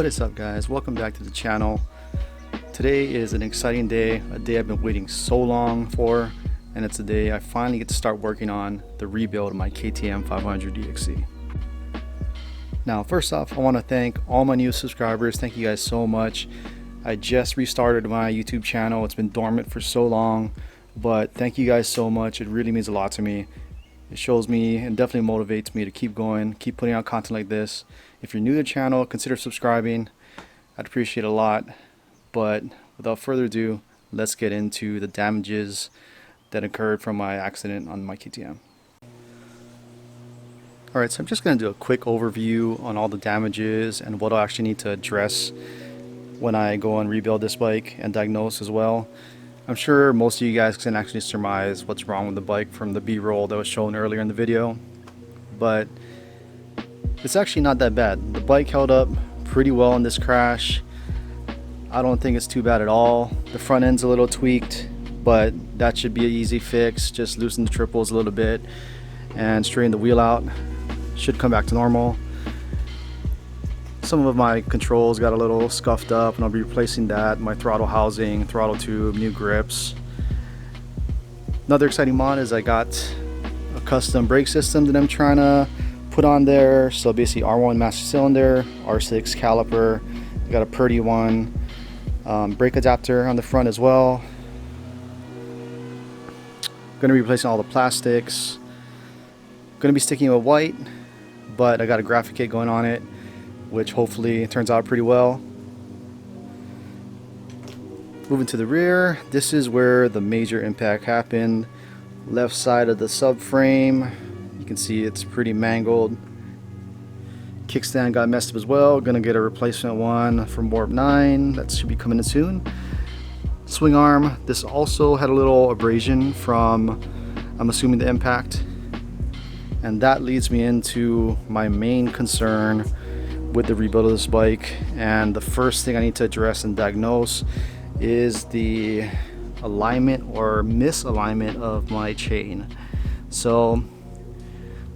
What is up, guys? Welcome back to the channel. Today is an exciting day, a day I've been waiting so long for, and it's a day I finally get to start working on the rebuild of my KTM 500 DXC. Now, first off, I want to thank all my new subscribers. Thank you guys so much. I just restarted my YouTube channel. It's been dormant for so long, but thank you guys so much. It really means a lot to me. It shows me and definitely motivates me to keep going, keep putting out content like this. If you're new to the channel, consider subscribing. I'd appreciate it a lot. But without further ado, let's get into the damages that occurred from my accident on my KTM. Alright, so I'm just going to do a quick overview on all the damages and what I'll actually need to address when I go and rebuild this bike and diagnose as well. I'm sure most of you guys can actually surmise what's wrong with the bike from the B-roll that was shown earlier in the video, but it's actually not that bad. The bike held up pretty well in this crash. I don't think it's too bad at all. The front end's a little tweaked, but that should be an easy fix. Just loosen the triples a little bit and straighten the wheel out. Should come back to normal. Some of my controls got a little scuffed up and I'll be replacing that. My throttle housing, throttle tube, new grips. Another exciting mod is I got a custom brake system that I'm trying to put on there. So basically R1 master cylinder, R6 caliper. I got a Purdy one, brake adapter on the front as well. Gonna be replacing all the plastics. Gonna be sticking with white, but I got a graphic kit going on it, which hopefully turns out pretty well. Moving to the rear, this is where the major impact happened. Left side of the subframe, you can see it's pretty mangled. Kickstand got messed up as well. Gonna get a replacement one from Warp 9. That should be coming in soon. Swing arm, this also had a little abrasion from, I'm assuming, the impact. And that leads me into my main concern with the rebuild of this bike, and the first thing I need to address and diagnose is the alignment or misalignment of my chain. So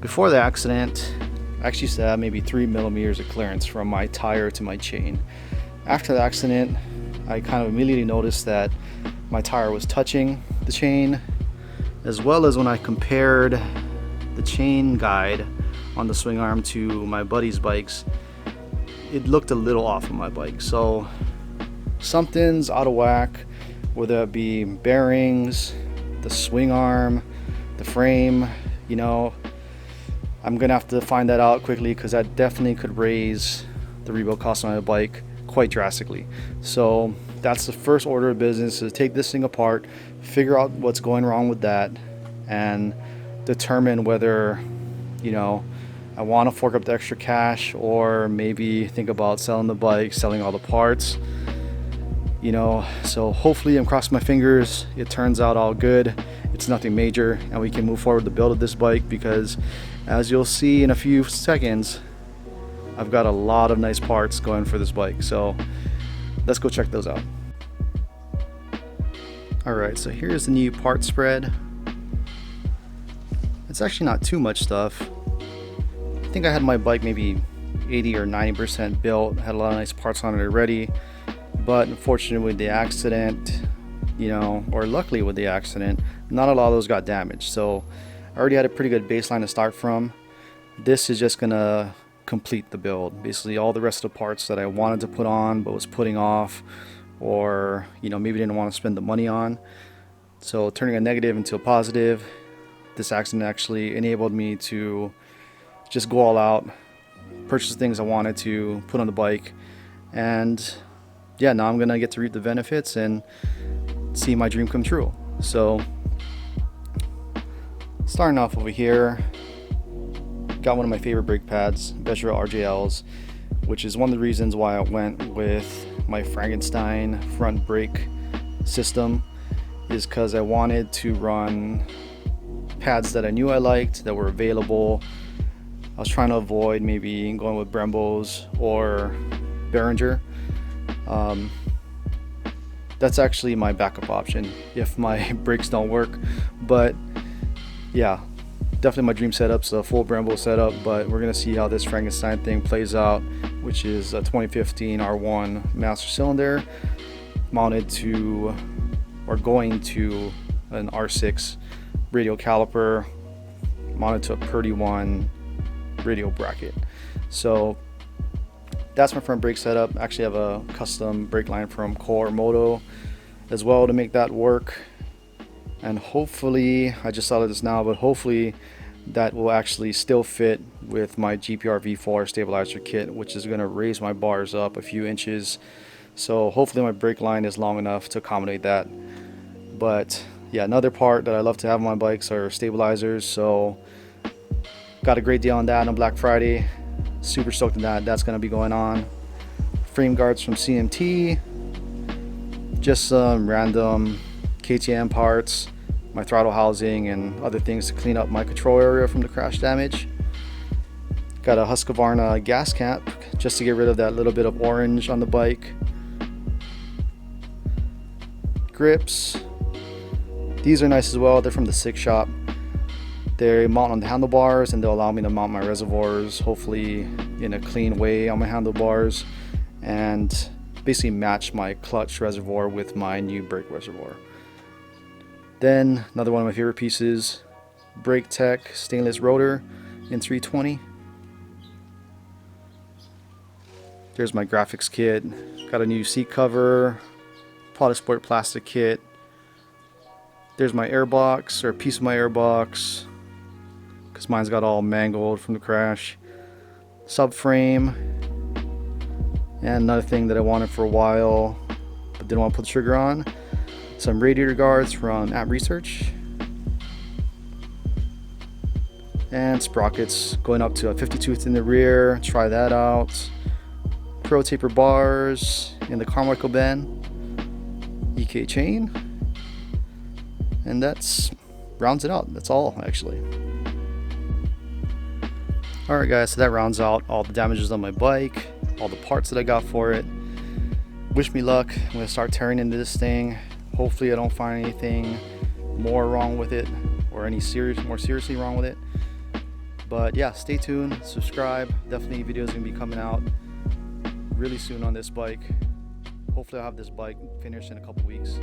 before the accident, I actually used to have maybe 3 millimeters of clearance from my tire to my chain. After the accident, I kind of immediately noticed that my tire was touching the chain, as well as when I compared the chain guide on the swing arm to my buddy's bikes, it looked a little off on my bike. So something's out of whack, whether it be bearings, the swing arm, the frame. You know, I'm gonna have to find that out quickly, because that definitely could raise the rebuild cost on my bike quite drastically. So that's the first order of business, is take this thing apart, figure out what's going wrong with that, and determine whether, you know, I want to fork up the extra cash, or maybe think about selling the bike, selling all the parts, you know. So hopefully, I'm crossing my fingers, it turns out all good, it's nothing major, and we can move forward with the build of this bike, because as you'll see in a few seconds, I've got a lot of nice parts going for this bike. So let's go check those out. Alright, so here's the new part spread. It's actually not too much stuff. I think I had my bike maybe 80 or 90% built, had a lot of nice parts on it already, but unfortunately with the accident, you know, or luckily with the accident, not a lot of those got damaged. So I already had a pretty good baseline to start from. This is just gonna complete the build. Basically all the rest of the parts that I wanted to put on but was putting off, or, you know, maybe didn't want to spend the money on. So turning a negative into a positive, this accident actually enabled me to just go all out, purchase the things I wanted to put on the bike, and yeah, now I'm gonna get to reap the benefits and see my dream come true. So starting off over here, got one of my favorite brake pads, Bezra RJLs, which is one of the reasons why I went with my Frankenstein front brake system, is because I wanted to run pads that I knew I liked, that were available. I was trying to avoid maybe going with Brembo's or Behringer. That's actually my backup option if my brakes don't work. But yeah, Definitely my dream setup's a full Brembo setup, but we're gonna see how this Frankenstein thing plays out, which is a 2015 R1 master cylinder mounted to, or going to, an R6 radial caliper mounted to a Purdy 1 radial bracket. So that's my front brake setup. Actually have a custom brake line from Supermoto as well to make that work. And hopefully, I just thought of this now, but hopefully that will actually still fit with my GPR V4 stabilizer kit, which is going to raise my bars up a few inches. So hopefully my brake line is long enough to accommodate that. But yeah, another part that I love to have on my bikes are stabilizers. So got a great deal on that on Black Friday. Super stoked on that. That's going to be going on. Frame guards from CMT. Just some random KTM parts, my throttle housing, and other things to clean up my control area from the crash damage. Got a Husqvarna gas cap just to get rid of that little bit of orange on the bike. Grips. These are nice as well. They're from the Six Shop. They mount on the handlebars and they'll allow me to mount my reservoirs hopefully in a clean way on my handlebars and basically match my clutch reservoir with my new brake reservoir. Then another one of my favorite pieces, Brake Tech stainless rotor in 320. There's my graphics kit. Got a new seat cover, Product Sport plastic kit. There's my airbox, or a piece of my airbox, because mine's got all mangled from the crash. Subframe. And another thing that I wanted for a while, but didn't want to put the trigger on. Some radiator guards from App Research. And sprockets going up to a 50 tooth in the rear. Try that out. Pro taper bars in the Carmichael bend. EK chain. And that's rounds it out. That's all actually. Alright guys, so that rounds out all the damages on my bike, all the parts that I got for it. Wish me luck. I'm going to start tearing into this thing. Hopefully I don't find anything more wrong with it, or more seriously wrong with it. But yeah, stay tuned, subscribe. Definitely videos gonna be coming out really soon on this bike. Hopefully I'll have this bike finished in a couple weeks.